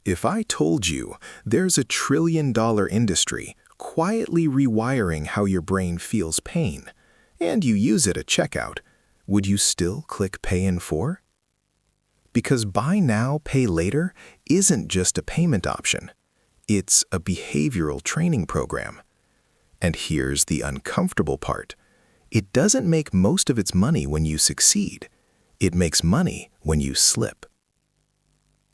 If I told you there's a trillion-dollar industry quietly rewiring how your brain feels pain, and you use it at checkout, would you still click Pay in 4? Because Buy Now, Pay Later isn't just a payment option. It's a behavioral training program. And here's the uncomfortable part. It doesn't make most of its money when you succeed. It makes money when you slip.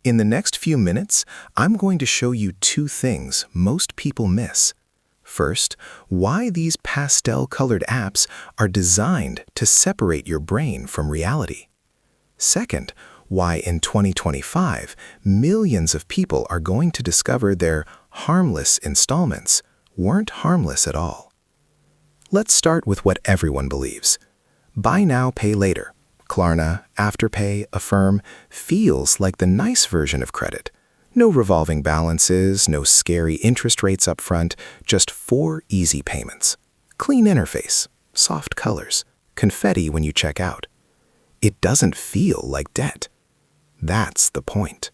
In the next few minutes, I'm going to show you two things most people miss. First, why these pastel-colored apps are designed to separate your brain from reality. Second, why in 2025, millions of people are going to discover their harmless installments weren't harmless at all. Let's start with what everyone believes. Buy now, pay later. Klarna, Afterpay, Affirm feels like the nice version of credit. No revolving balances, no scary interest rates up front, just 4 easy payments. Clean interface, soft colors, confetti when you check out. It doesn't feel like debt. That's the point.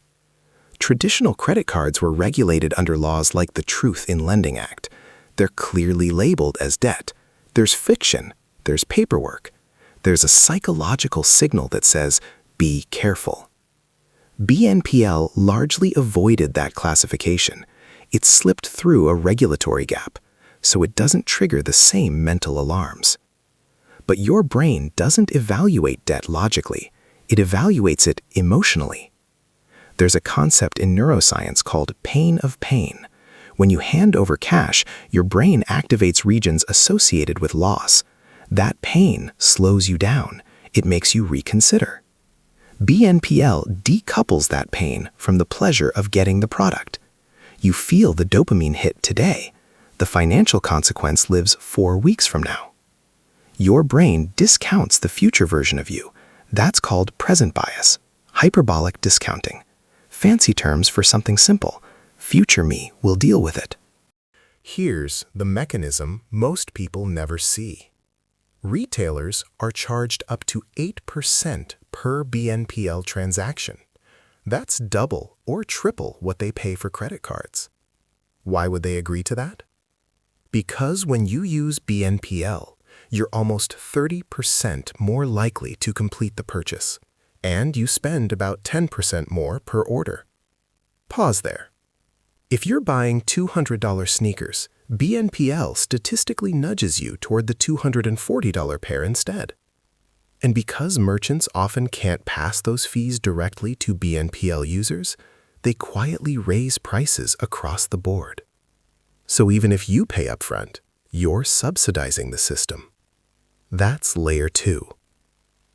Traditional credit cards were regulated under laws like the Truth in Lending Act. They're clearly labeled as debt. There's fiction, there's paperwork. There's a psychological signal that says, be careful. BNPL largely avoided that classification. It slipped through a regulatory gap, so it doesn't trigger the same mental alarms. But your brain doesn't evaluate debt logically. It evaluates it emotionally. There's a concept in neuroscience called pain of pain. When you hand over cash, your brain activates regions associated with loss. That pain slows you down. It makes you reconsider. BNPL decouples that pain from the pleasure of getting the product. You feel the dopamine hit today. The financial consequence lives 4 weeks from now. Your brain discounts the future version of you. That's called present bias, hyperbolic discounting. Fancy terms for something simple. Future me will deal with it. Here's the mechanism most people never see. Retailers are charged up to 8% per BNPL transaction. That's double or triple what they pay for credit cards. Why would they agree to that? Because when you use BNPL, you're almost 30% more likely to complete the purchase, and you spend about 10% more per order. Pause there. If you're buying $200 sneakers, BNPL statistically nudges you toward the $240 pair instead. And because merchants often can't pass those fees directly to BNPL users, they quietly raise prices across the board. So even if you pay upfront, you're subsidizing the system. That's layer 2.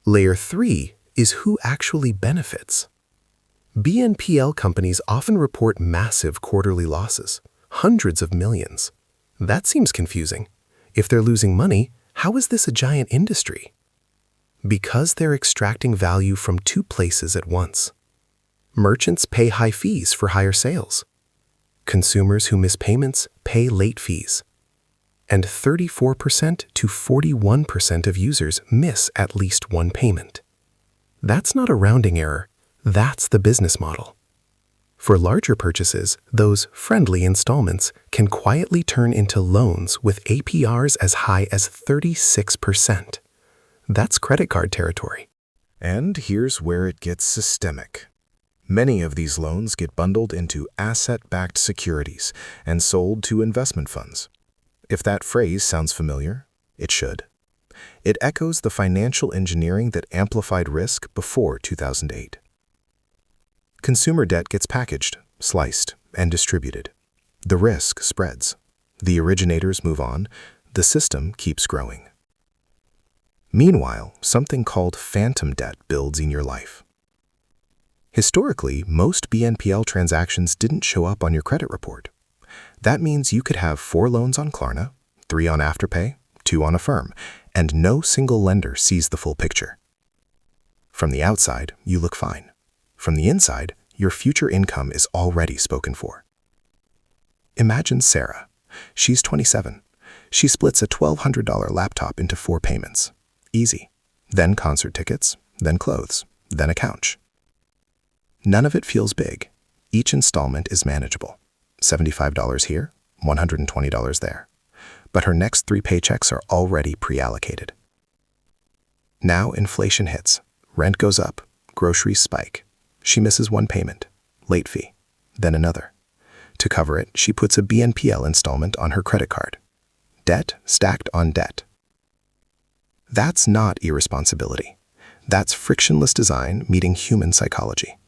Layer 3 is who actually benefits. BNPL companies often report massive quarterly losses, hundreds of millions. That seems confusing. If they're losing money, how is this a giant industry? Because they're extracting value from 2 places at once. Merchants pay high fees for higher sales. Consumers who miss payments pay late fees. And 34% to 41% of users miss at least one payment. That's not a rounding error. That's the business model. For larger purchases, those friendly installments can quietly turn into loans with APRs as high as 36%. That's credit card territory. And here's where it gets systemic. Many of these loans get bundled into asset-backed securities and sold to investment funds. If that phrase sounds familiar, it should. It echoes the financial engineering that amplified risk before 2008. Consumer debt gets packaged, sliced, and distributed. The risk spreads. The originators move on. The system keeps growing. Meanwhile, something called phantom debt builds in your life. Historically, most BNPL transactions didn't show up on your credit report. That means you could have 4 loans on Klarna, 3 on Afterpay, 2 on Affirm, and no single lender sees the full picture. From the outside, you look fine. From the inside, your future income is already spoken for. Imagine Sarah. She's 27. She splits a $1,200 laptop into 4 payments. Easy. Then concert tickets, then clothes, then a couch. None of it feels big. Each installment is manageable. $75 here, $120 there. But her next 3 paychecks are already pre-allocated. Now inflation hits. Rent goes up. Groceries spike. She misses one payment. Late fee. Then another. To cover it, she puts a BNPL installment on her credit card. Debt stacked on debt. That's not irresponsibility. That's frictionless design meeting human psychology.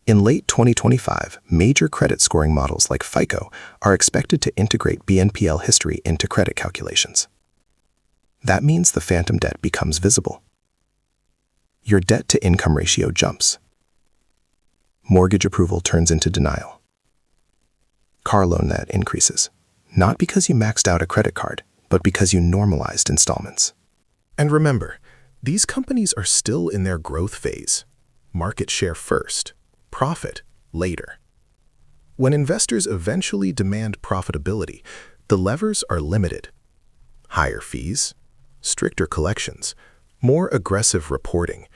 In late 2025, major credit scoring models like FICO are expected to integrate BNPL history into credit calculations. That means the phantom debt becomes visible. Your debt-to-income ratio jumps. Mortgage approval turns into denial. Car loan debt increases, not because you maxed out a credit card, but because you normalized installments. And remember, these companies are still in their growth phase. Market share first, profit later. When investors eventually demand profitability, the levers are limited. Higher fees, stricter collections, more aggressive reporting.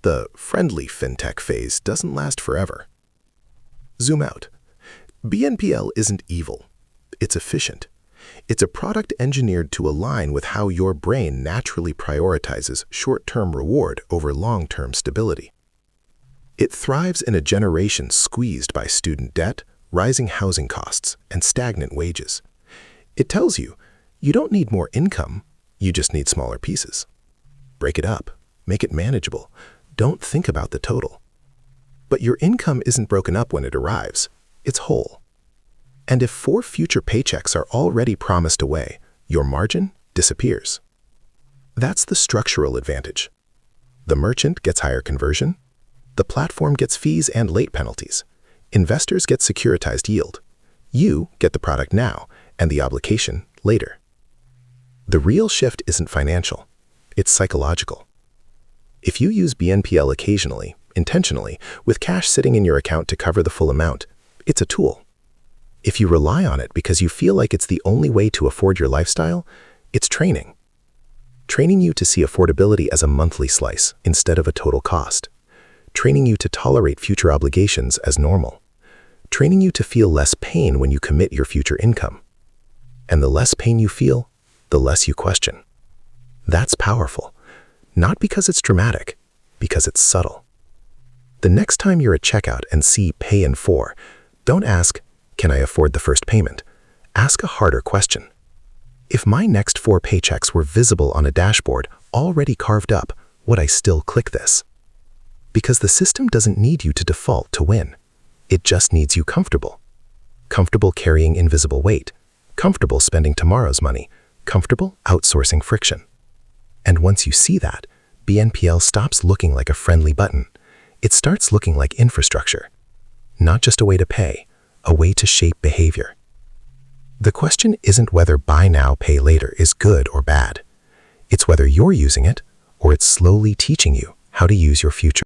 The friendly fintech phase doesn't last forever. Zoom out. BNPL isn't evil. It's efficient. It's a product engineered to align with how your brain naturally prioritizes short-term reward over long-term stability. It thrives in a generation squeezed by student debt, rising housing costs, and stagnant wages. It tells you, you don't need more income, you just need smaller pieces. Break it up, make it manageable. Don't think about the total. But your income isn't broken up when it arrives, it's whole. And if 4 future paychecks are already promised away, your margin disappears. That's the structural advantage. The merchant gets higher conversion. The platform gets fees and late penalties. Investors get securitized yield. You get the product now and the obligation later. The real shift isn't financial. It's psychological. If you use BNPL occasionally, intentionally, with cash sitting in your account to cover the full amount, it's a tool. If you rely on it because you feel like it's the only way to afford your lifestyle, it's training. Training you to see affordability as a monthly slice instead of a total cost. Training you to tolerate future obligations as normal. Training you to feel less pain when you commit your future income. And the less pain you feel, the less you question. That's powerful. Not because it's dramatic, because it's subtle. The next time you're at checkout and see Pay in 4, don't ask, can I afford the first payment? Ask a harder question. If my next 4 paychecks were visible on a dashboard already carved up, would I still click this? Because the system doesn't need you to default to win. It just needs you comfortable. Comfortable carrying invisible weight. Comfortable spending tomorrow's money. Comfortable outsourcing friction. And once you see that, BNPL stops looking like a friendly button. It starts looking like infrastructure. Not just a way to pay, a way to shape behavior. The question isn't whether buy now, pay later is good or bad. It's whether you're using it or it's slowly teaching you how to use your future.